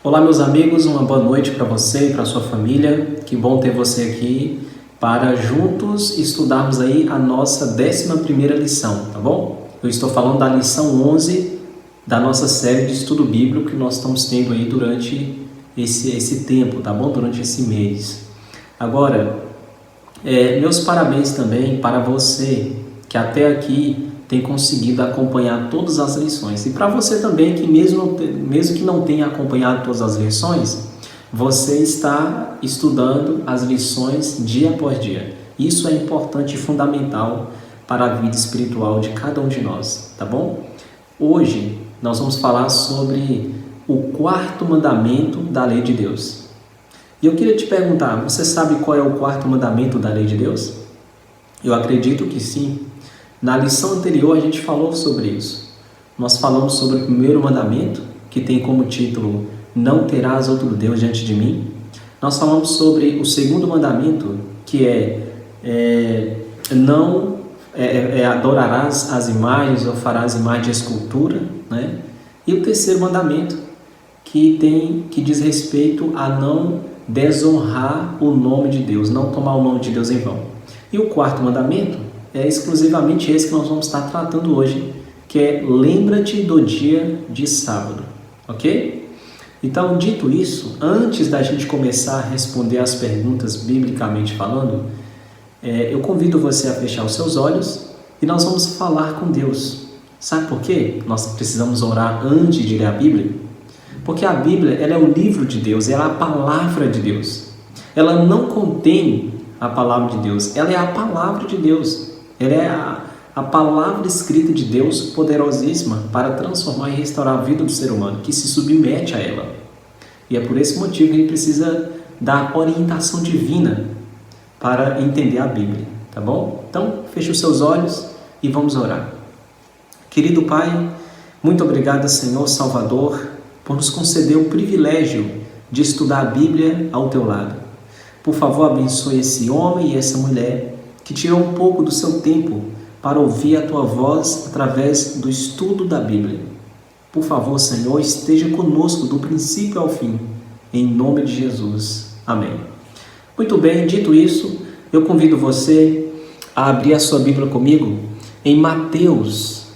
Olá, meus amigos, uma boa noite para você e para sua família. Que bom ter você aqui para juntos estudarmos aí a nossa 11ª lição, tá bom? Eu estou falando da lição 11 da nossa série de estudo bíblico que nós estamos tendo aí durante esse tempo, tá bom? Durante esse mês. Agora, meus parabéns também para você que até aqui tem conseguido acompanhar todas as lições. E para você também que mesmo que não tenha acompanhado todas as lições, você está estudando as lições dia após dia. Isso é importante e fundamental para a vida espiritual de cada um de nós, tá bom? Hoje nós vamos falar sobre o 4º mandamento da lei de Deus. E eu queria te perguntar, você sabe qual é o 4º mandamento da lei de Deus? Eu acredito que sim. Na lição anterior a gente falou sobre isso. Nós falamos sobre o 1º mandamento, que tem como título Não terás outro Deus diante de mim. Nós falamos sobre o 2º mandamento, que não adorarás as imagens ou farás imagem de escultura, né? E o 3º mandamento, que diz respeito a não desonrar o nome de Deus, não tomar o nome de Deus em vão. E o 4º mandamento é exclusivamente esse que nós vamos estar tratando hoje, que é lembra-te do dia de sábado, ok? Então, dito isso, antes da gente começar a responder as perguntas biblicamente falando, eu convido você a fechar os seus olhos e nós vamos falar com Deus. Sabe por quê? Nós precisamos orar antes de ler a Bíblia? Porque a Bíblia, ela é o livro de Deus, ela é a palavra de Deus. Ela não contém a palavra de Deus, ela é a palavra de Deus. Ela é a palavra escrita de Deus poderosíssima para transformar e restaurar a vida do ser humano, que se submete a ela. E é por esse motivo que a gente precisa da orientação divina para entender a Bíblia, tá bom? Então, feche os seus olhos e vamos orar. Querido Pai, muito obrigado, Senhor Salvador, por nos conceder o privilégio de estudar a Bíblia ao teu lado. Por favor, abençoe esse homem e essa mulher que tirou um pouco do seu tempo para ouvir a Tua voz através do estudo da Bíblia. Por favor, Senhor, esteja conosco do princípio ao fim, em nome de Jesus. Amém. Muito bem, dito isso, eu convido você a abrir a sua Bíblia comigo em Mateus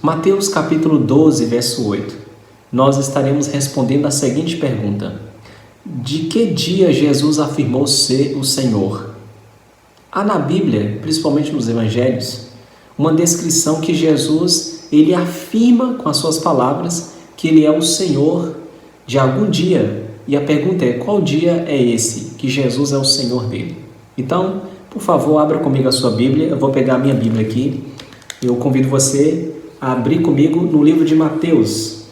capítulo 12, verso 8. Nós estaremos respondendo a seguinte pergunta: de que dia Jesus afirmou ser o Senhor? Há na Bíblia, principalmente nos Evangelhos, uma descrição que Jesus ele afirma com as suas palavras que ele é o Senhor de algum dia. E a pergunta é, qual dia é esse que Jesus é o Senhor dele? Então, por favor, abra comigo a sua Bíblia. Eu vou pegar a minha Bíblia aqui. Eu convido você a abrir comigo no livro de Mateus.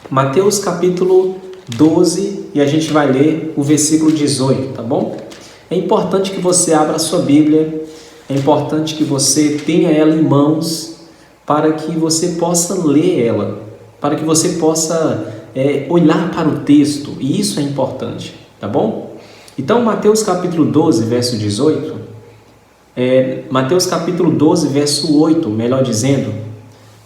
Mateus capítulo 12, e a gente vai ler o versículo 18, tá bom? É importante que você abra a sua Bíblia, é importante que você tenha ela em mãos para que você possa ler ela, para que você possa olhar para o texto, e isso é importante, tá bom? Então, Mateus capítulo 12, verso 18, Mateus capítulo 12, verso 8, melhor dizendo,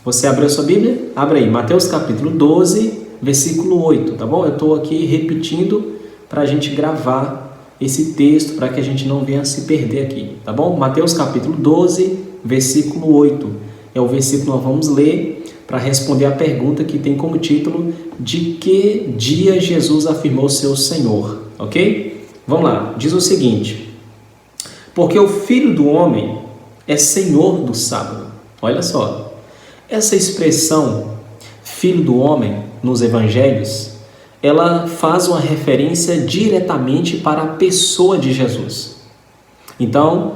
você abriu a sua Bíblia? Abra aí, Mateus capítulo 12, versículo 8, tá bom? Eu estou aqui repetindo para a gente gravar esse texto, para que a gente não venha se perder aqui, tá bom? Mateus capítulo 12, versículo 8, é o versículo que nós vamos ler para responder a pergunta que tem como título de que dia Jesus afirmou ser o Senhor, ok? Vamos lá, diz o seguinte: porque o Filho do Homem é Senhor do sábado. Olha só, essa expressão Filho do Homem nos Evangelhos, ela faz uma referência diretamente para a pessoa de Jesus. Então,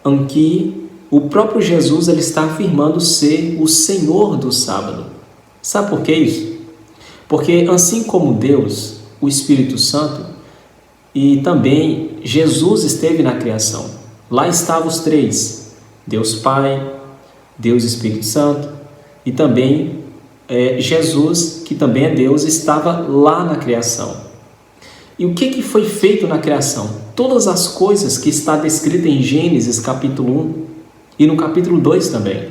aqui, o próprio Jesus ele está afirmando ser o Senhor do sábado. Sabe por que isso? Porque assim como Deus, o Espírito Santo, e também Jesus esteve na criação. Lá estavam os três, Deus Pai, Deus Espírito Santo, e também Jesus, que também é Deus, estava lá na criação. E o que foi feito na criação? Todas as coisas que está descrita em Gênesis capítulo 1 e no capítulo 2 também.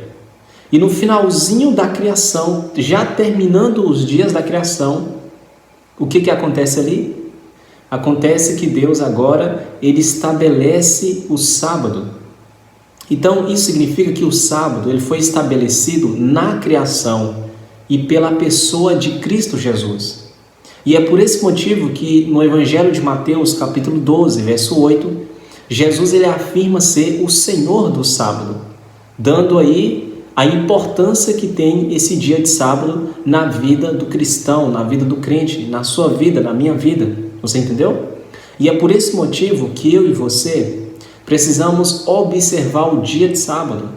E no finalzinho da criação, já terminando os dias da criação, O que acontece ali? Acontece que Deus agora, ele estabelece o sábado. Então, isso significa que o sábado ele foi estabelecido na criação e pela pessoa de Cristo Jesus. E é por esse motivo que no Evangelho de Mateus, capítulo 12, verso 8, Jesus ele afirma ser o Senhor do sábado, dando aí a importância que tem esse dia de sábado na vida do cristão, na vida do crente, na sua vida, na minha vida. Você entendeu? E é por esse motivo que eu e você precisamos observar o dia de sábado.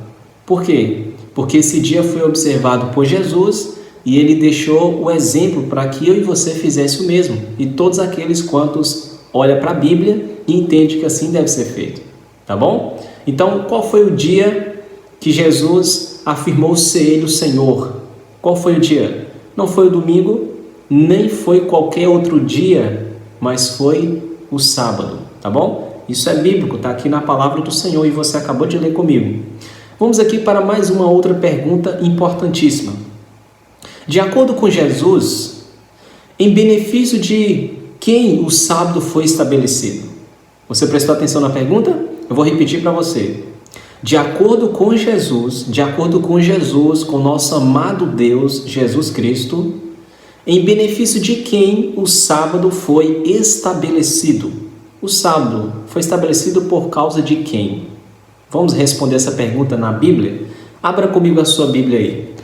Por quê? Porque esse dia foi observado por Jesus e ele deixou o exemplo para que eu e você fizesse o mesmo. E todos aqueles quantos olham para a Bíblia e entendem que assim deve ser feito. Tá bom? Então, qual foi o dia que Jesus afirmou ser ele o Senhor? Qual foi o dia? Não foi o domingo, nem foi qualquer outro dia, mas foi o sábado. Tá bom? Isso é bíblico, está aqui na palavra do Senhor e você acabou de ler comigo. Vamos aqui para mais uma outra pergunta importantíssima. De acordo com Jesus, em benefício de quem o sábado foi estabelecido? Você prestou atenção na pergunta? Eu vou repetir para você. De acordo com Jesus, com nosso amado Deus, Jesus Cristo, em benefício de quem o sábado foi estabelecido? O sábado foi estabelecido por causa de quem? Vamos responder essa pergunta na Bíblia? Abra comigo a sua Bíblia aí.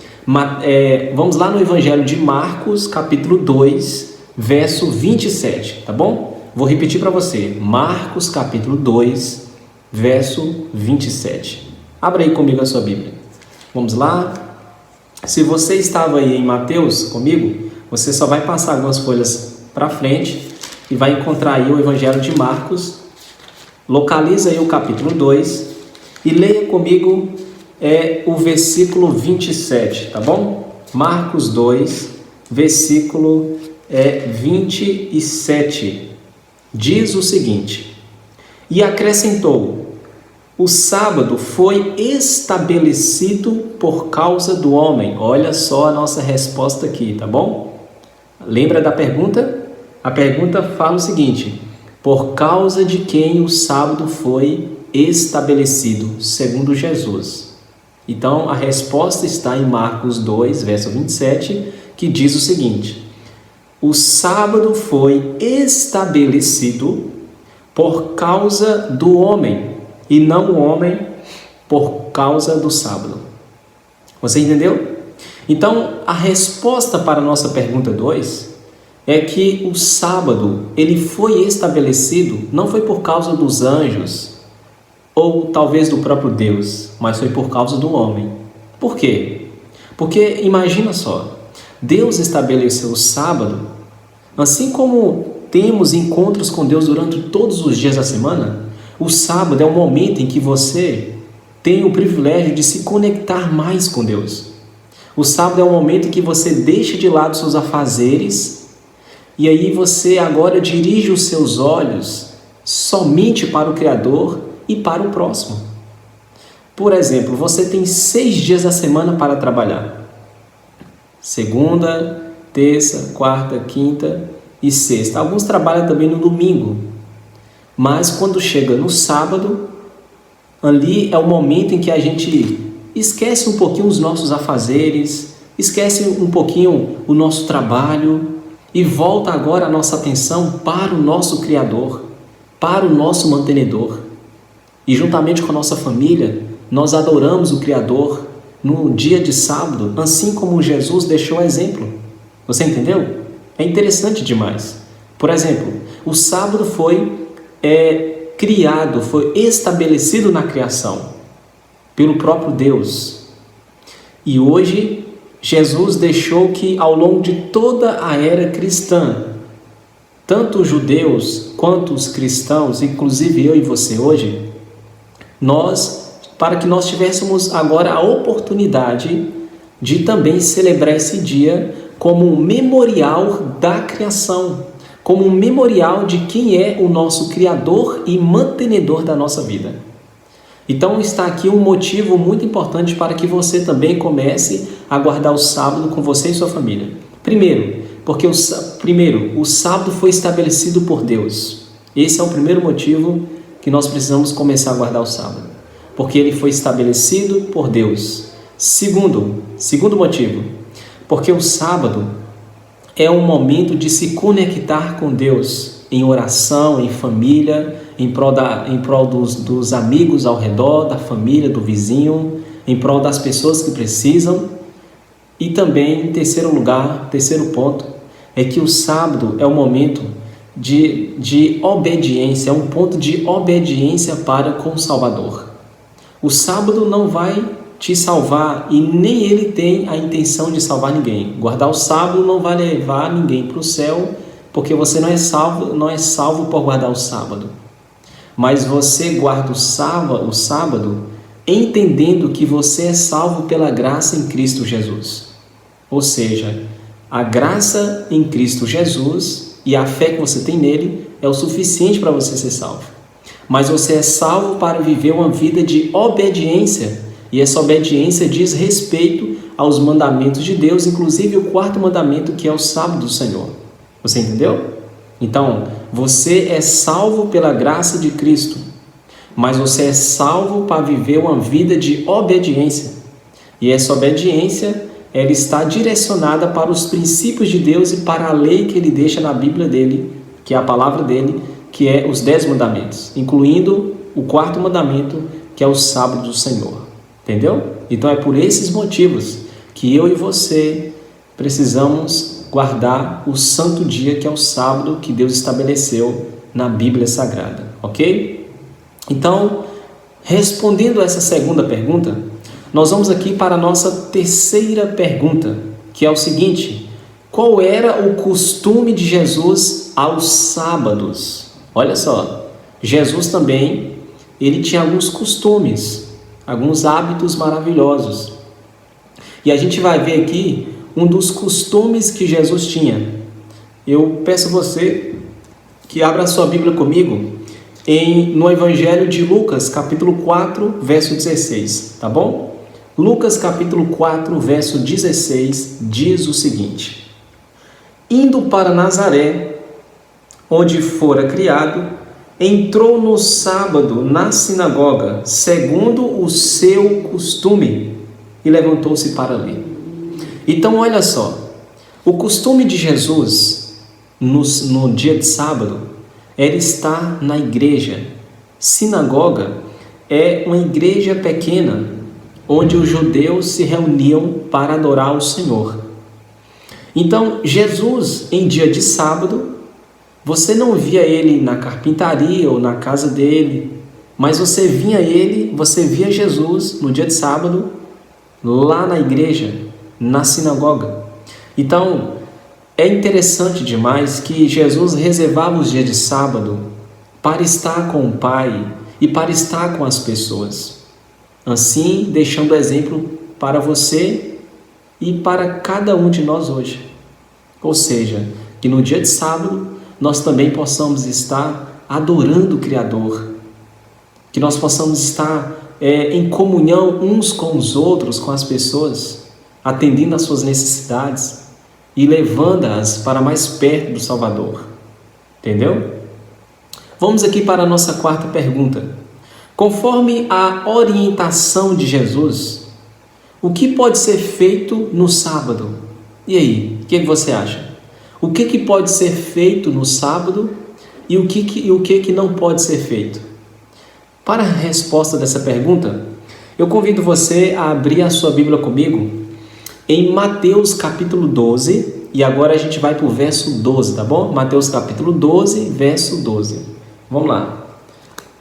Vamos lá no Evangelho de Marcos, capítulo 2, verso 27, tá bom? Vou repetir para você. Marcos, capítulo 2, verso 27. Abra aí comigo a sua Bíblia. Vamos lá. Se você estava aí em Mateus comigo, você só vai passar algumas folhas para frente e vai encontrar aí o Evangelho de Marcos. Localiza aí o capítulo 2 e leia comigo o versículo 27, tá bom? Marcos 2, versículo 27. Diz o seguinte: e acrescentou: o sábado foi estabelecido por causa do homem. Olha só a nossa resposta aqui, tá bom? Lembra da pergunta? A pergunta fala o seguinte: por causa de quem o sábado foi estabelecido, segundo Jesus. Então, a resposta está em Marcos 2, verso 27, que diz o seguinte: o sábado foi estabelecido por causa do homem, e não o homem por causa do sábado. Você entendeu? Então, a resposta para a nossa pergunta 2 é que o sábado ele foi estabelecido, não foi por causa dos anjos, ou talvez do próprio Deus, mas foi por causa do homem. Por quê? Porque imagina só, Deus estabeleceu o sábado, assim como temos encontros com Deus durante todos os dias da semana, o sábado é o momento em que você tem o privilégio de se conectar mais com Deus. O sábado é o momento em que você deixa de lado seus afazeres e aí você agora dirige os seus olhos somente para o Criador e para o próximo. Por exemplo, você tem 6 dias da semana para trabalhar. Segunda, terça, quarta, quinta e sexta. Alguns trabalham também no domingo. Mas quando chega no sábado, ali é o momento em que a gente esquece um pouquinho os nossos afazeres, esquece um pouquinho o nosso trabalho e volta agora a nossa atenção para o nosso Criador, para o nosso mantenedor. E juntamente com a nossa família, nós adoramos o Criador no dia de sábado, assim como Jesus deixou exemplo. Você entendeu? É interessante demais. Por exemplo, o sábado foi criado, foi estabelecido na criação pelo próprio Deus. E hoje, Jesus deixou que ao longo de toda a era cristã, tanto os judeus quanto os cristãos, inclusive eu e você hoje, para que nós tivéssemos agora a oportunidade de também celebrar esse dia como um memorial da criação, como um memorial de quem é o nosso Criador e mantenedor da nossa vida. Então está aqui um motivo muito importante para que você também comece a guardar o sábado com você e sua família. Primeiro, Porque, primeiro, o sábado foi estabelecido por Deus. Esse é o primeiro motivo que nós precisamos começar a guardar o sábado. Porque ele foi estabelecido por Deus. Segundo motivo, porque o sábado é um momento de se conectar com Deus em oração, em família, em prol dos amigos ao redor, da família, do vizinho, em prol das pessoas que precisam. E também, em terceiro ponto, é que o sábado é um momento de obediência, é um ponto de obediência para com o Salvador. O sábado não vai te salvar e nem ele tem a intenção de salvar ninguém. Guardar o sábado não vai levar ninguém para o céu, porque você não é salvo por guardar o sábado. Mas você guarda o sábado entendendo que você é salvo pela graça em Cristo Jesus. Ou seja, a graça em Cristo Jesus e a fé que você tem nele é o suficiente para você ser salvo. Mas você é salvo para viver uma vida de obediência, e essa obediência diz respeito aos mandamentos de Deus, inclusive o quarto mandamento, que é o sábado do Senhor. Você entendeu? Então, você é salvo pela graça de Cristo, mas você é salvo para viver uma vida de obediência. E essa obediência, ela está direcionada para os princípios de Deus e para a lei que ele deixa na Bíblia dele, que é a palavra dele, que é os 10 mandamentos, incluindo o quarto mandamento, que é o sábado do Senhor. Entendeu? Então é por esses motivos que eu e você precisamos guardar o santo dia, que é o sábado que Deus estabeleceu na Bíblia Sagrada, ok? Então, respondendo a essa segunda pergunta, nós vamos aqui para a nossa terceira pergunta, que é o seguinte: qual era o costume de Jesus aos sábados? Olha só, Jesus também, ele tinha alguns costumes, alguns hábitos maravilhosos. E a gente vai ver aqui um dos costumes que Jesus tinha. Eu peço a você que abra a sua Bíblia comigo no Evangelho de Lucas, capítulo 4, verso 16, tá bom? Lucas, capítulo 4, verso 16, diz o seguinte: indo para Nazaré, onde fora criado, entrou no sábado na sinagoga, segundo o seu costume, e levantou-se para ler. Então, olha só, o costume de Jesus no dia de sábado era estar na igreja. Sinagoga é uma igreja pequena, onde os judeus se reuniam para adorar o Senhor. Então, Jesus, em dia de sábado, você não via ele na carpintaria ou na casa dele, mas você via Jesus no dia de sábado, lá na igreja, na sinagoga. Então, é interessante demais que Jesus reservava os dias de sábado para estar com o Pai e para estar com as pessoas. Assim, deixando exemplo para você e para cada um de nós hoje. Ou seja, que no dia de sábado nós também possamos estar adorando o Criador, que nós possamos estar em comunhão uns com os outros, com as pessoas, atendendo às suas necessidades e levando-as para mais perto do Salvador. Entendeu? Vamos aqui para a nossa quarta pergunta. Conforme a orientação de Jesus, o que pode ser feito no sábado? E aí, o que você acha? O que pode ser feito no sábado e o que não pode ser feito? Para a resposta dessa pergunta, eu convido você a abrir a sua Bíblia comigo em Mateus capítulo 12, e agora a gente vai para o verso 12, tá bom? Mateus capítulo 12, verso 12. Vamos lá.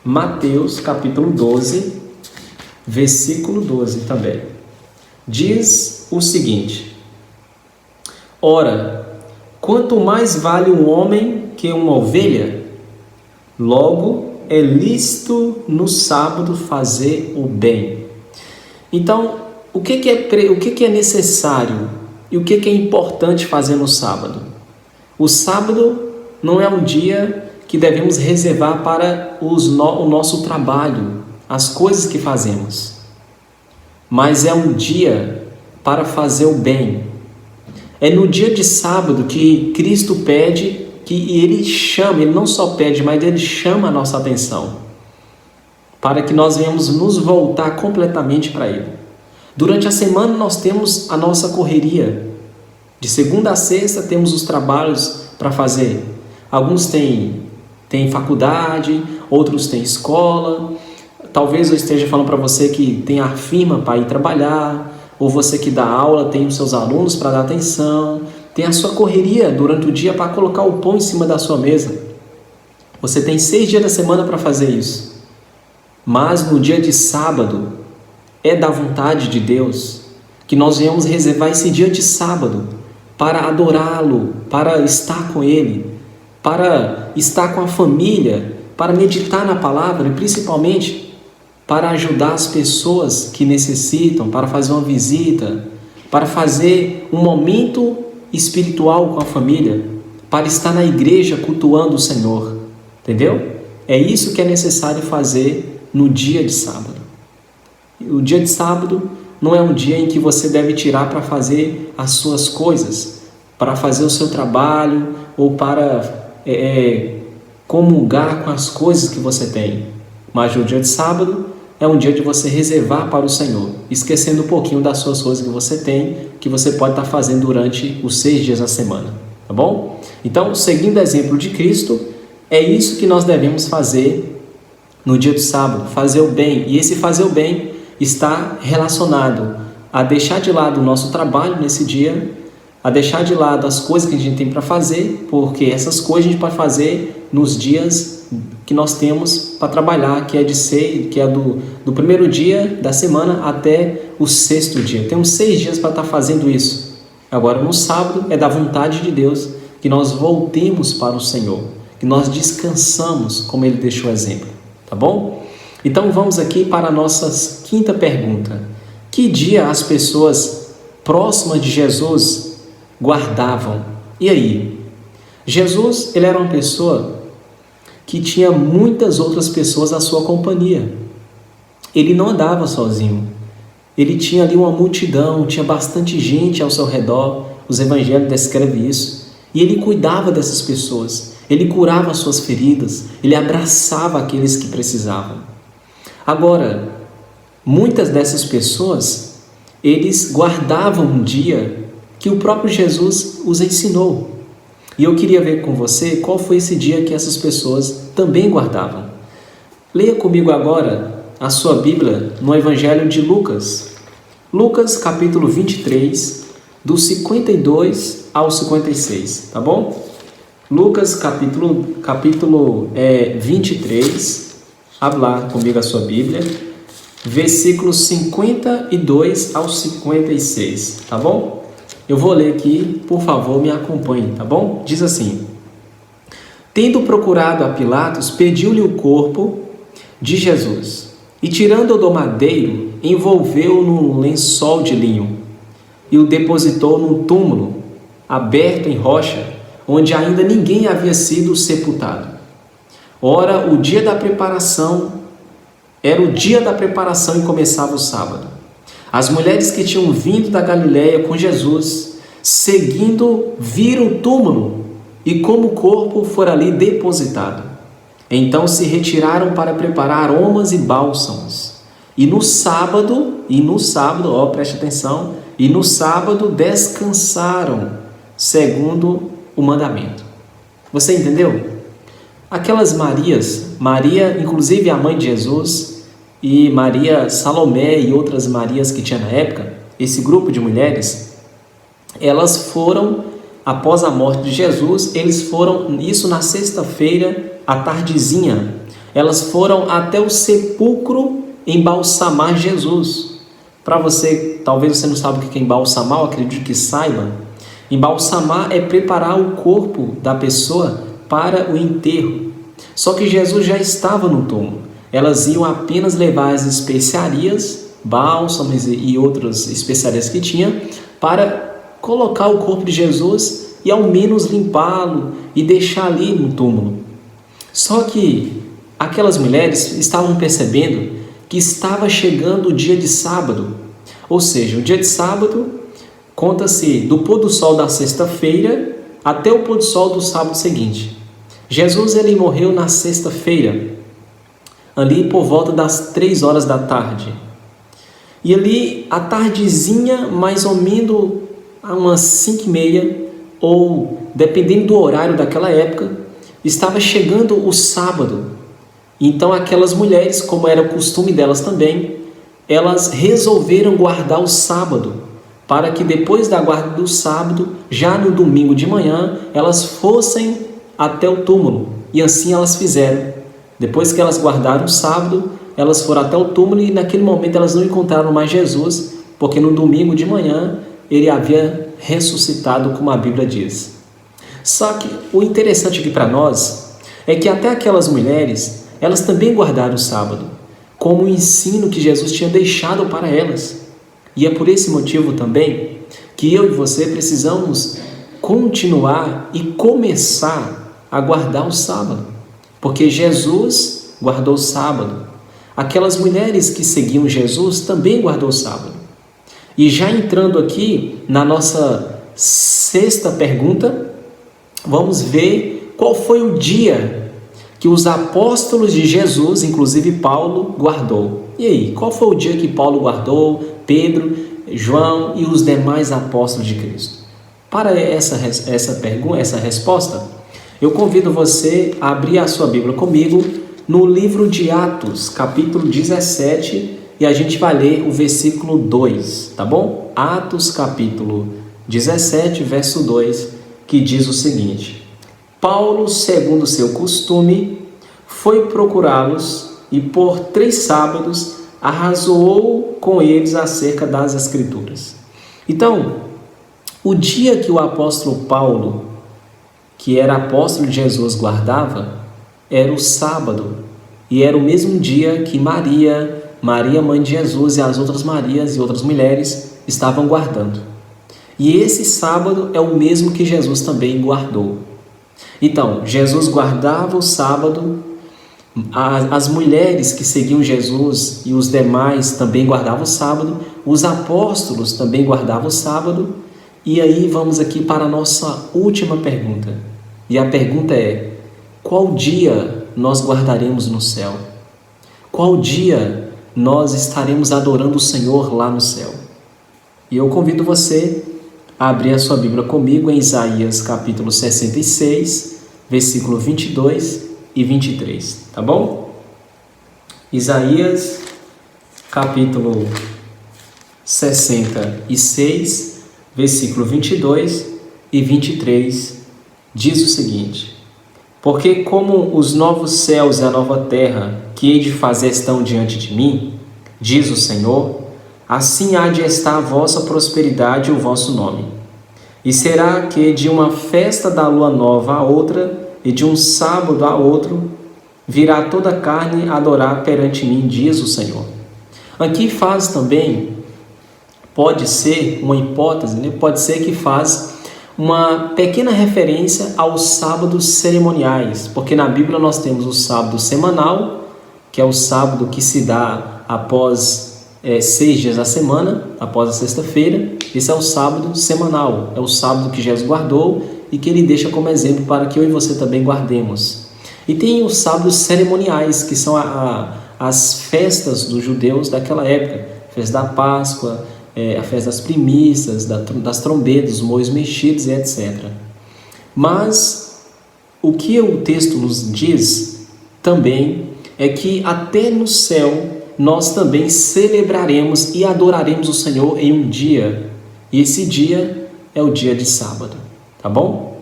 Mateus capítulo 12, versículo 12 também. Diz o seguinte: ora, quanto mais vale um homem que uma ovelha, logo é lícito no sábado fazer o bem. Então, o que é necessário e o que é importante fazer no sábado? O sábado não é um dia que devemos reservar para o nosso trabalho, as coisas que fazemos, mas é um dia para fazer o bem. É no dia de sábado que Cristo pede, que Ele chama, Ele não só pede, mas Ele chama a nossa atenção, para que nós venhamos nos voltar completamente para Ele. Durante a semana nós temos a nossa correria. De segunda a sexta temos os trabalhos para fazer. Alguns têm faculdade, outros têm escola. Talvez eu esteja falando para você que tem a firma para ir trabalhar, ou você que dá aula tem os seus alunos para dar atenção, tem a sua correria durante o dia para colocar o pão em cima da sua mesa. Você tem 6 dias da semana para fazer isso. Mas no dia de sábado, é da vontade de Deus que nós venhamos reservar esse dia de sábado para adorá-lo, para estar com Ele, para estar com a família, para meditar na palavra e principalmente para ajudar as pessoas que necessitam, para fazer uma visita, para fazer um momento espiritual com a família, para estar na igreja cultuando o Senhor, entendeu? É isso que é necessário fazer no dia de sábado. O dia de sábado não é um dia em que você deve tirar para fazer as suas coisas, para fazer o seu trabalho ou para comungar com as coisas que você tem. Mas o dia de sábado é um dia de você reservar para o Senhor, esquecendo um pouquinho das suas coisas que você tem, que você pode estar fazendo durante os 6 dias da semana, tá bom? Então, seguindo o exemplo de Cristo, é isso que nós devemos fazer no dia do sábado, fazer o bem. E esse fazer o bem está relacionado a deixar de lado o nosso trabalho nesse dia, a deixar de lado as coisas que a gente tem para fazer, porque essas coisas a gente pode fazer nos dias que nós temos para trabalhar, que é do primeiro dia da semana até o 6º dia. Temos 6 dias para estar fazendo isso. Agora, no sábado, é da vontade de Deus que nós voltemos para o Senhor, que nós descansamos, como Ele deixou exemplo, tá bom? Então, vamos aqui para a nossa 5ª pergunta. Que dia as pessoas próximas de Jesus guardavam? E aí? Jesus, ele era uma pessoa que tinha muitas outras pessoas à sua companhia. Ele não andava sozinho. Ele tinha ali uma multidão, tinha bastante gente ao seu redor. Os evangelhos descrevem isso. E ele cuidava dessas pessoas. Ele curava as suas feridas. Ele abraçava aqueles que precisavam. Agora, muitas dessas pessoas, eles guardavam um dia que o próprio Jesus os ensinou. E eu queria ver com você qual foi esse dia que essas pessoas também guardavam. Leia comigo agora a sua Bíblia no Evangelho de Lucas. Lucas capítulo 23, do 52 ao 56, tá bom? Lucas capítulo 23, abre lá comigo a sua Bíblia, versículos 52 ao 56, tá bom? Eu vou ler aqui, por favor, me acompanhe, tá bom? Diz assim: Tendo procurado a Pilatos, pediu-lhe o corpo de Jesus, e tirando-o do madeiro, envolveu-o num lençol de linho, e o depositou num túmulo, aberto em rocha, onde ainda ninguém havia sido sepultado. Ora, o dia da preparação, era o dia da preparação e começava o sábado. As mulheres que tinham vindo da Galileia com Jesus, seguindo, viram o túmulo e como o corpo fora ali depositado. Então se retiraram para preparar aromas e bálsamos. E no sábado, preste atenção, e no sábado descansaram, segundo o mandamento. Você entendeu? Aquelas Marias, Maria, inclusive a mãe de Jesus, e Maria Salomé e outras Marias que tinha na época, esse grupo de mulheres, elas foram, após a morte de Jesus, eles foram, isso na sexta-feira, à tardezinha, elas foram até o sepulcro embalsamar Jesus. Para você, talvez você não saiba o que é embalsamar, eu acredito que saiba. Embalsamar é preparar o corpo da pessoa para o enterro. Só que Jesus já estava no túmulo. Elas iam apenas levar as especiarias, bálsamos e outras especiarias que tinha, para colocar o corpo de Jesus e ao menos limpá-lo e deixar ali no túmulo. Só que aquelas mulheres estavam percebendo que estava chegando o dia de sábado. Ou seja, o dia de sábado conta-se do pôr do sol da sexta-feira até o pôr do sol do sábado seguinte. Jesus ele morreu na sexta-feira, ali por volta das 3 horas da tarde. E ali, à tardezinha, mais ou menos a umas 5h30, ou dependendo do horário daquela época, estava chegando o sábado. Então aquelas mulheres, como era o costume delas também, elas resolveram guardar o sábado, para que depois da guarda do sábado, já no domingo de manhã, elas fossem até o túmulo. E assim elas fizeram. Depois que elas guardaram o sábado, elas foram até o túmulo e naquele momento elas não encontraram mais Jesus, porque no domingo de manhã ele havia ressuscitado, como a Bíblia diz. Só que o interessante aqui para nós é que até aquelas mulheres, elas também guardaram o sábado, como o ensino que Jesus tinha deixado para elas. E é por esse motivo também que eu e você precisamos continuar e começar a guardar o sábado, porque Jesus guardou o sábado. Aquelas mulheres que seguiam Jesus também guardou o sábado. E já entrando aqui na nossa sexta pergunta, vamos ver qual foi o dia que os apóstolos de Jesus, inclusive Paulo, guardou. E aí, qual foi o dia que Paulo guardou, Pedro, João e os demais apóstolos de Cristo? Para essa resposta, eu convido você a abrir a sua Bíblia comigo no livro de Atos, capítulo 17, e a gente vai ler o versículo 2, tá bom? Atos, capítulo 17, verso 2, que diz o seguinte: Paulo, segundo seu costume, foi procurá-los e por 3 sábados arrazoou com eles acerca das Escrituras. Então, o dia que o apóstolo Paulo, que era apóstolo de Jesus, guardava, era o sábado, e era o mesmo dia que Maria, mãe de Jesus, e as outras Marias e outras mulheres estavam guardando. E esse sábado é o mesmo que Jesus também guardou. Então, Jesus guardava o sábado, as mulheres que seguiam Jesus e os demais também guardavam o sábado, os apóstolos também guardavam o sábado. E aí vamos aqui para a nossa última pergunta. E a pergunta é: qual dia nós guardaremos no céu? Qual dia nós estaremos adorando o Senhor lá no céu? E eu convido você a abrir a sua Bíblia comigo em Isaías capítulo 66, versículo 22 e 23, tá bom? Isaías capítulo 66, versículo 22 e 23 diz o seguinte: Porque como os novos céus e a nova terra que hei de fazer estão diante de mim, diz o Senhor, assim há de estar a vossa prosperidade e o vosso nome. E será que de uma festa da lua nova a outra, e de um sábado a outro, virá toda a carne adorar perante mim, diz o Senhor. Aqui faz também, pode ser uma hipótese, né? Pode ser que faz uma pequena referência aos sábados cerimoniais, porque na Bíblia nós temos o sábado semanal, que é o sábado que se dá após 6 dias da semana, após a sexta-feira. Esse é o sábado semanal, é o sábado que Jesus guardou e que ele deixa como exemplo para que eu e você também guardemos. E tem os sábados cerimoniais, que são as festas dos judeus daquela época, festa da Páscoa, a festa das primícias, das trombetas, dos moinhos mexidos e etc. Mas o que o texto nos diz também é que até no céu nós também celebraremos e adoraremos o Senhor em um dia, e esse dia é o dia de sábado, tá bom?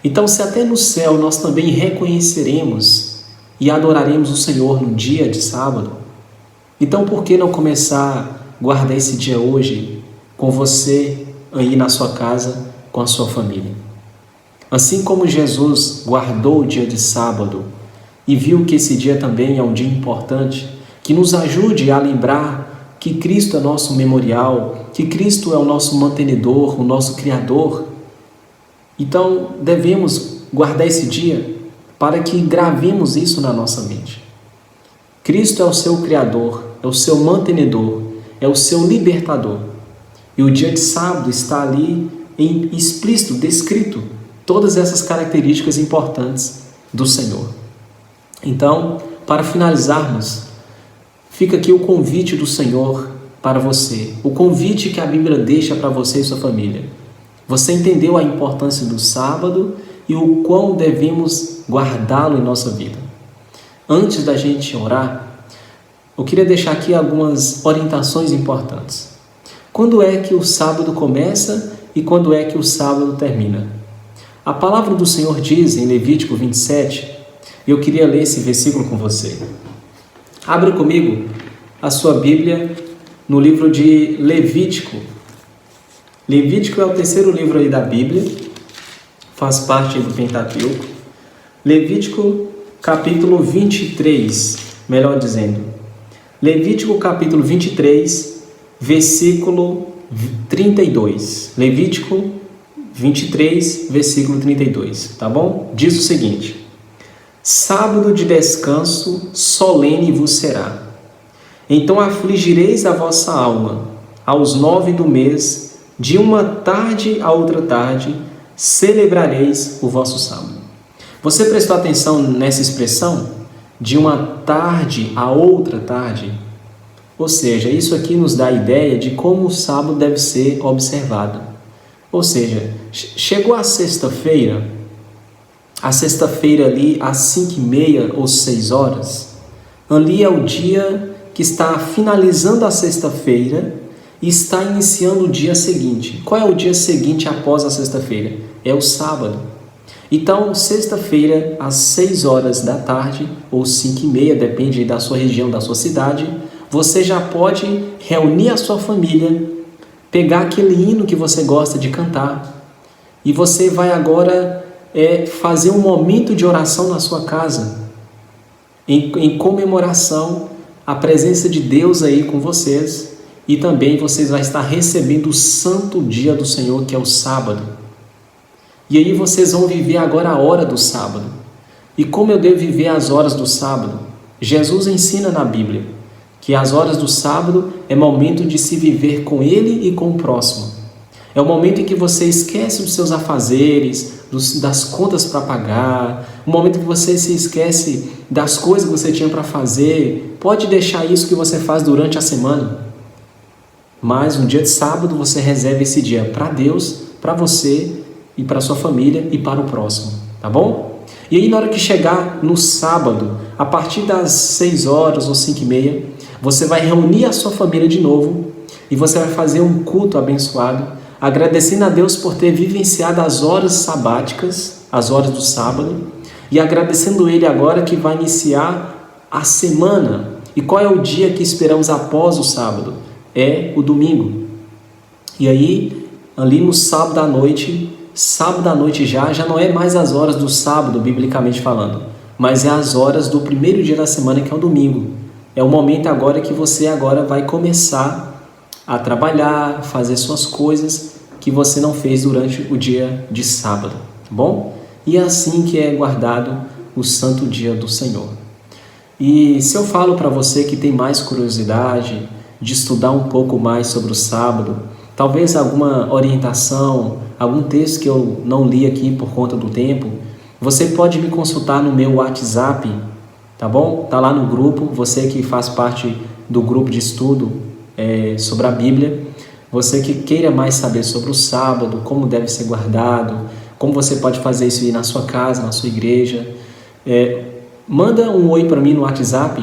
Então, se até no céu nós também reconheceremos e adoraremos o Senhor no dia de sábado, então por que não começar a guardar esse dia hoje com você aí na sua casa, com a sua família? Assim como Jesus guardou o dia de sábado e viu que esse dia também é um dia importante, que nos ajude a lembrar que Cristo é nosso memorial, que Cristo é o nosso mantenedor, o nosso Criador. Então, devemos guardar esse dia para que gravemos isso na nossa mente. Cristo é o seu Criador, é o seu mantenedor, é o seu libertador. E o dia de sábado está ali em explícito, descrito, todas essas características importantes do Senhor. Então, para finalizarmos, fica aqui o convite do Senhor para você, o convite que a Bíblia deixa para você e sua família. Você entendeu a importância do sábado e o quão devemos guardá-lo em nossa vida. Antes da gente orar, eu queria deixar aqui algumas orientações importantes. Quando é que o sábado começa e quando é que o sábado termina? A palavra do Senhor diz em Levítico 27, e eu queria ler esse versículo com você. Abra comigo a sua Bíblia no livro de Levítico. Levítico é o terceiro livro aí da Bíblia, faz parte do Pentateuco. Levítico capítulo 23, melhor dizendo. Levítico capítulo 23, versículo 32. Levítico 23, versículo 32, tá bom? Diz o seguinte: sábado de descanso solene vos será. Então afligireis a vossa alma. Aos 9 do mês, de uma tarde a outra tarde, celebrareis o vosso sábado. Você prestou atenção nessa expressão? De uma tarde a outra tarde? Ou seja, isso aqui nos dá a ideia de como o sábado deve ser observado. Ou seja, chegou a sexta-feira ali às 5h30 ou 6 horas, ali é o dia que está finalizando a sexta-feira e está iniciando o dia seguinte. Qual é o dia seguinte após a sexta-feira? É o sábado. Então, sexta-feira, às 6 horas da tarde, ou 5h30, depende da sua região, da sua cidade, você já pode reunir a sua família, pegar aquele hino que você gosta de cantar, e você vai agora fazer um momento de oração na sua casa, em comemoração à presença de Deus aí com vocês, e também vocês vão estar recebendo o santo dia do Senhor, que é o sábado. E aí vocês vão viver agora a hora do sábado. E como eu devo viver as horas do sábado? Jesus ensina na Bíblia que as horas do sábado é momento de se viver com Ele e com o próximo. É o momento em que você esquece dos seus afazeres, das contas para pagar, o momento que você se esquece das coisas que você tinha para fazer. Pode deixar isso que você faz durante a semana. Mas no dia de sábado você reserva esse dia para Deus, para você e para sua família e para o próximo, tá bom? E aí na hora que chegar no sábado, a partir das 6 horas ou 5h30, você vai reunir a sua família de novo e você vai fazer um culto abençoado, agradecendo a Deus por ter vivenciado as horas sabáticas, as horas do sábado, e agradecendo Ele agora que vai iniciar a semana. E qual é o dia que esperamos após o sábado? É o domingo. E aí, ali no sábado à noite já não é mais as horas do sábado, biblicamente falando, mas é as horas do primeiro dia da semana, que é o domingo. É o momento agora que você agora vai começar a trabalhar, fazer suas coisas que você não fez durante o dia de sábado, tá bom? E é assim que é guardado o santo dia do Senhor. E se eu falo para você que tem mais curiosidade de estudar um pouco mais sobre o sábado, talvez alguma orientação, algum texto que eu não li aqui por conta do tempo, você pode me consultar no meu WhatsApp, tá bom? Tá lá no grupo, você que faz parte do grupo de estudo sobre a Bíblia, você que queira mais saber sobre o sábado, como deve ser guardado, como você pode fazer isso aí na sua casa, na sua igreja, manda um oi para mim no WhatsApp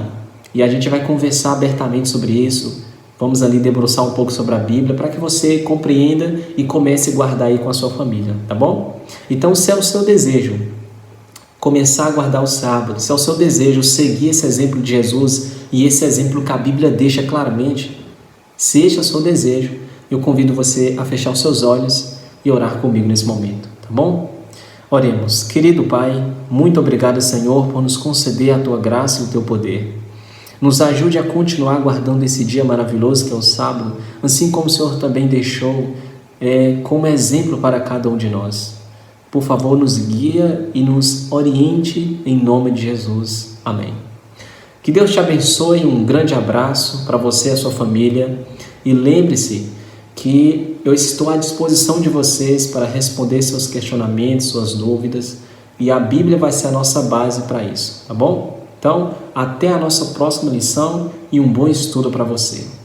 e a gente vai conversar abertamente sobre isso. Vamos ali debruçar um pouco sobre a Bíblia para que você compreenda e comece a guardar aí com a sua família, tá bom? Então, se é o seu desejo começar a guardar o sábado, se é o seu desejo seguir esse exemplo de Jesus e esse exemplo que a Bíblia deixa claramente, se este é o seu desejo, eu convido você a fechar os seus olhos e orar comigo nesse momento, tá bom? Oremos. Querido Pai, muito obrigado, Senhor, por nos conceder a Tua graça e o Teu poder. Nos ajude a continuar guardando esse dia maravilhoso que é o sábado, assim como o Senhor também deixou como exemplo para cada um de nós. Por favor, nos guia e nos oriente em nome de Jesus. Amém. Que Deus te abençoe, um grande abraço para você e a sua família. E lembre-se que eu estou à disposição de vocês para responder seus questionamentos, suas dúvidas, e a Bíblia vai ser a nossa base para isso, tá bom? Então, até a nossa próxima lição e um bom estudo para você.